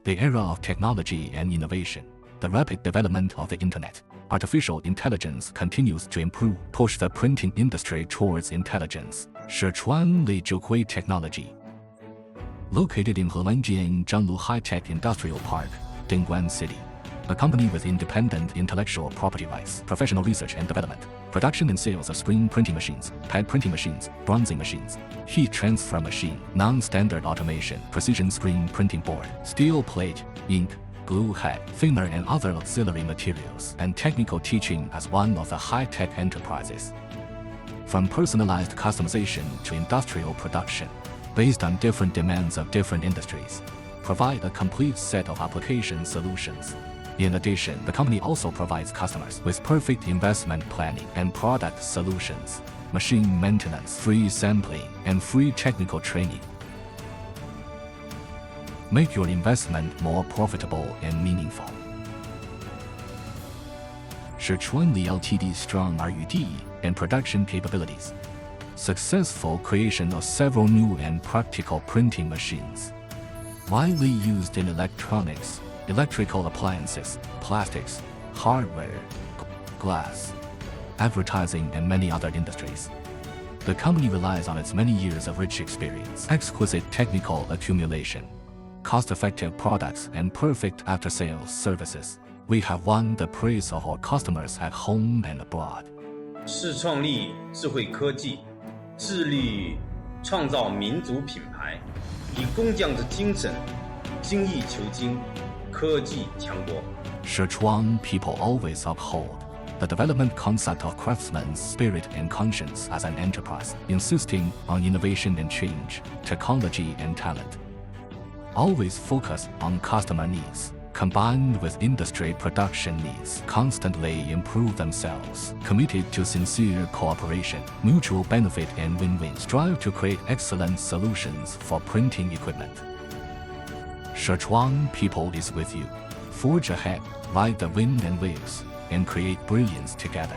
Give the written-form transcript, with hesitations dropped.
The era of technology and innovation, the rapid development of the internet, artificial intelligence continues to improve, push the printing industry towards intelligence. Sichuan Li Zhuhui Technology. Located in Helanjian Zhanglu High-Tech Industrial Park, Dingguan City. A company with independent intellectual property rights, professional research and development, production and sales of screen printing machines, pad printing machines, bronzing machines, heat transfer machine, non-standard automation, precision screen printing board, steel plate, ink, glue head, thinner and other auxiliary materials, and technical teaching as one of the high-tech enterprises. From personalized customization to industrial production, based on different demands of different industries, provide a complete set of application solutions. In addition, the company also provides customers with perfect investment planning and product solutions, machine maintenance, free sampling, and free technical training. Make your investment more profitable and meaningful. Sichuan Li Ltd strong R&D and production capabilities. Successful creation of several new and practical printing machines. Widely used in electronics, electrical appliances, plastics, hardware, glass, advertising, and many other industries. The company relies on its many years of rich experience, exquisite technical accumulation, cost-effective products, and perfect after-sales services. We have won the praise of our customers at home and abroad. 是创立智慧科技，致力创造民族品牌，以工匠之精神，精益求精。 科技强国。 Sichuan people always uphold the development concept of craftsman's spirit and conscience as an enterprise, insisting on innovation and change, technology and talent. Always focus on customer needs, combined with industry production needs, constantly improve themselves, committed to sincere cooperation, mutual benefit and win-win, strive to create excellent solutions for printing equipment. Sichuan people is with you. Forge ahead, ride the wind and waves, and create brilliance together.